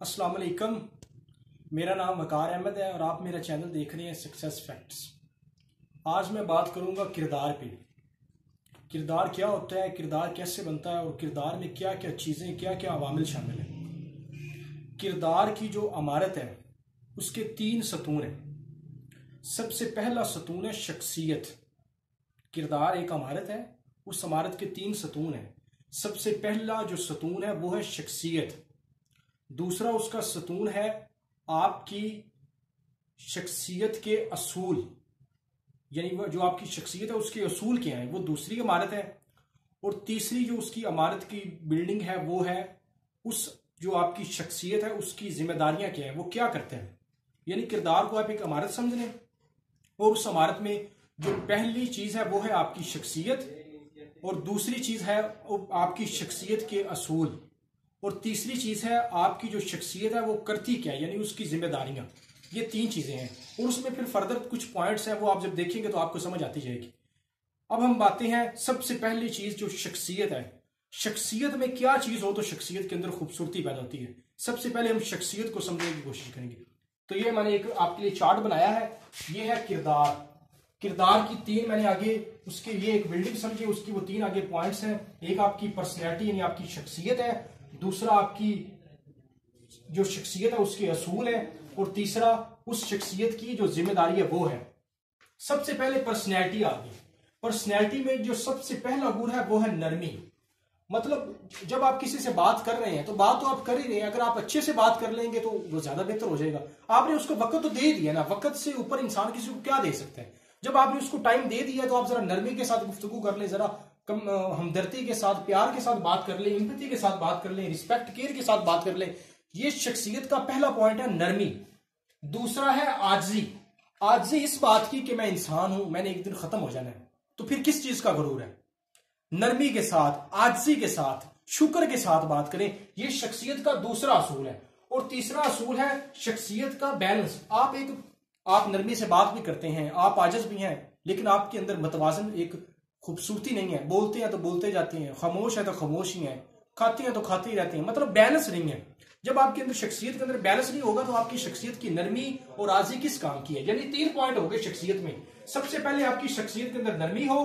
अस्सलाम वालेकुम। मेरा नाम वकार अहमद है और आप मेरा चैनल देख रहे हैं सक्सेस फैक्ट्स। आज मैं बात करूंगा किरदार पे। किरदार क्या होता है, किरदार कैसे बनता है और किरदार में क्या क्या चीज़ें, क्या क्या अवामिल शामिल हैं। किरदार की जो अमारत है उसके 3 सतून हैं। सबसे पहला सतून है शख्सियत। किरदार एक अमारत है, उस अमारत के 3 सतून हैं। सबसे पहला जो सतून है वो है शख्सियत। दूसरा उसका सतून है आपकी शख्सियत के असूल, यानी वो जो आपकी शख्सियत है उसके असूल क्या हैं, वो दूसरी इमारत है। और तीसरी जो उसकी इमारत की बिल्डिंग है वो है उस जो आपकी शख्सियत है उसकी जिम्मेदारियां क्या हैं, वो क्या करते हैं। यानी किरदार को आप एक इमारत समझ लें और उस इमारत में जो पहली चीज है वो है आपकी शख्सियत, और दूसरी चीज है आपकी शख्सियत के असूल, और तीसरी चीज है आपकी जो शख्सियत है वो करती क्या है, यानी उसकी जिम्मेदारियां। ये 3 चीजें हैं और उसमें फिर फर्दर कुछ पॉइंट्स हैं, वो आप जब देखेंगे तो आपको समझ आती जाएगी। अब हम बातें हैं सबसे पहली चीज जो शख्सियत है। शख्सियत में क्या चीज हो तो शख्सियत के अंदर खूबसूरती पैदा होती है। सबसे पहले हम शख्सियत को समझने की कोशिश करेंगे। तो ये मैंने एक आपके लिए चार्ट बनाया है, ये है किरदार। किरदार की 3 मैंने आगे उसके ये एक बिल्डिंग समझिए, उसकी वो 3 आगे पॉइंट्स हैं। एक आपकी पर्सनैलिटी यानी आपकी शख्सियत है, दूसरा आपकी जो शख्सियत है उसके असूल है, और तीसरा उस शख्सियत की जो जिम्मेदारी है वो है। सबसे पहले पर्सनैलिटी आ गई। पर्सनैलिटी में जो सबसे पहला गुण है वो है नरमी। मतलब जब आप किसी से बात कर रहे हैं तो बात तो आप कर ही रहे हैं, अगर आप अच्छे से बात कर लेंगे तो वो ज्यादा बेहतर हो जाएगा। आपने उसको वक्त तो दे दिया ना, वक्त से ऊपर इंसान किसी को क्या दे सकता है। जब आपने उसको टाइम दे दिया तो आप जरा नरमी के साथ गुफ्तगू कर लें, जरा कम हमदर्दी के साथ, प्यार के साथ बात कर लें, एम्पैथी के साथ बात कर लें, रिस्पेक्ट केयर के साथ बात कर लें। ये शख्सियत का पहला पॉइंट है नरमी। दूसरा है आजी। आजी इस बात की कि मैं इंसान हूं, मैंने एक दिन खत्म हो जाना है, तो फिर किस चीज का गुरूर है। नरमी के साथ, आजी के साथ, शुक्र के साथ बात करें, ये शख्सियत का दूसरा असूल है। और तीसरा असूल है शख्सियत का बैलेंस। आप नरमी से बात भी करते हैं, आप आजिज भी हैं, लेकिन आपके अंदर मतवाजन एक खूबसूरती नहीं है। बोलते हैं तो बोलते जाते हैं, खामोश है तो खामोश ही है, खाते हैं तो खाते ही रहते हैं, मतलब बैलेंस नहीं है। जब आपके अंदर शख्सियत के अंदर बैलेंस नहीं होगा तो आपकी शख्सियत की नरमी और आजी किस काम की है। यानी 3 पॉइंट हो गए शख्सियत में। सबसे पहले आपकी शख्सियत के अंदर नरमी हो,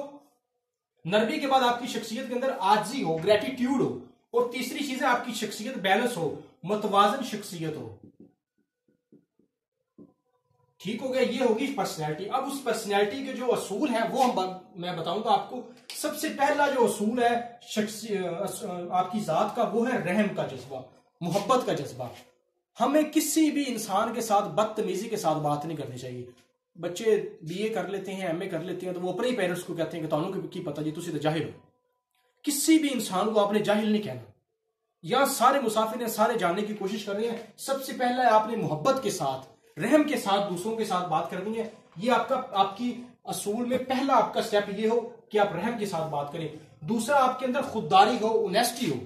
नरमी के बाद आपकी शख्सियत के अंदर आजी हो, ग्रेटिट्यूड हो, और तीसरी चीज है आपकी शख्सियत बैलेंस हो, मतवाजन शख्सियत हो। ठीक हो गया, ये होगी पर्सनैलिटी। अब उस पर्सनैलिटी के जो असूल है वो मैं बताऊंगा आपको। सबसे पहला जो असूल है आपकी जात का वो है रहम का जज्बा, मोहब्बत का जज्बा। हमें किसी भी इंसान के साथ बदतमीजी के साथ बात नहीं करनी चाहिए। बच्चे बीए कर लेते हैं, एमए कर लेते हैं, तो वो अपने ही पेरेंट्स को कहते हैं कि तुहानू की पता जी, तुसी तो जाहिल हो। किसी भी इंसान को आपने जाहिल नहीं कहना। या सारे मुसाफिर सारे जानने की कोशिश कर रहे हैं, सबसे पहला है आपने मोहब्बत के साथ, रहम के साथ दूसरों के साथ बात करनी है। ये आपकी असूल में पहला आपका स्टेप ये हो कि आप रहम के साथ बात करें। दूसरा आपके अंदर खुददारी हो, ऑनेस्टी हो।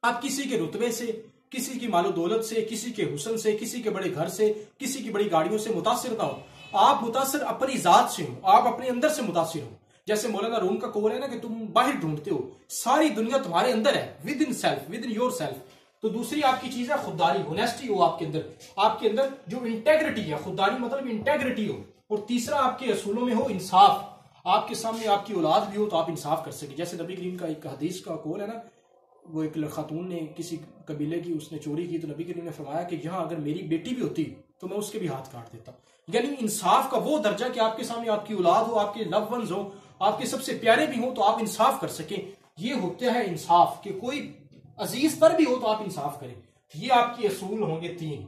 आप किसी के रुतबे से, किसी की मालो दौलत से, किसी के हुस्न से, किसी के बड़े घर से, किसी की बड़ी गाड़ियों से मुतासिर ना हो। आप मुतासिर अपनी जात से हो, आप अपने अंदर से मुतासिर हो। जैसे मौलाना रूम का कौल है ना कि तुम बाहर ढूंढते हो, सारी दुनिया तुम्हारे अंदर है, with in self, with in your self. तो दूसरी आपकी चीज है खुददारी, ऑनेस्टी हो आपके अंदर जो इंटेग्रिटी है, खुददारी मतलब इंटेग्रिटी हो। और तीसरा आपके असूलों में हो इंसाफ। आपके सामने आपकी औलाद भी हो तो आप इंसाफ कर सके। जैसे नबी करीम का एक हदीस का कौल है ना, वो एक खातून ने किसी कबीले की उसने चोरी की, तो नबी करीम ने फरमाया कि यहाँ अगर मेरी बेटी भी होती तो मैं उसके भी हाथ काट देता। यानी इंसाफ का वो दर्जा कि आपके सामने आपकी औलाद हो, आपके लव वंस हो, आपके सबसे प्यारे भी हो तो आप इंसाफ कर सके। ये होता है इंसाफ कि कोई अजीज पर भी हो तो आप इंसाफ करें। ये आपके असूल होंगे 3।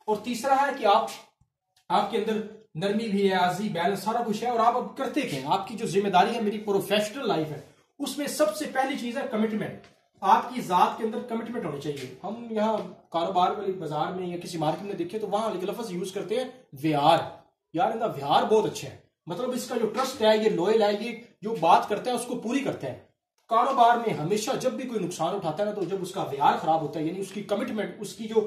और तीसरा है कि आपके अंदर नरमी भी है, आजी, बैलेंस, सारा कुछ है। और आप अब करते क्या हैं, आपकी जो जिम्मेदारी है, मेरी प्रोफेशनल लाइफ है, उसमें सबसे पहली चीज है कमिटमेंट। आपकी जात के अंदर कमिटमेंट होनी चाहिए। हम यहाँ कारोबार वाली बाजार में या किसी मार्केट में देखें तो वहां एक लफ्ज यूज करते हैं व्यवहार। यार इनका व्यवहार बहुत अच्छा है, मतलब इसका जो ट्रस्ट है, ये लॉयल है, ये जो बात करता है उसको पूरी करता है। कारोबार में हमेशा जब भी कोई नुकसान उठाता है ना, तो जब उसका व्यवहार खराब होता है, यानी उसकी कमिटमेंट, उसकी जो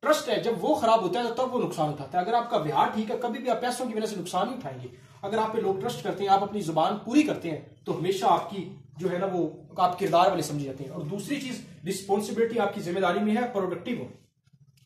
ट्रस्ट है, जब वो खराब होता है तब वो नुकसान उठाता है। अगर आपका व्यवहार ठीक है, कभी भी आप पैसों की वजह से नुकसान नहीं उठाएंगे। अगर आप पे लोग ट्रस्ट करते हैं, आप अपनी जुबान पूरी करते हैं, तो हमेशा आपकी जो है ना वो आप किरदार वाले समझे जाते हैं। और दूसरी चीज रिस्पॉन्सिबिलिटी आपकी जिम्मेदारी में है, प्रोडक्टिव हो।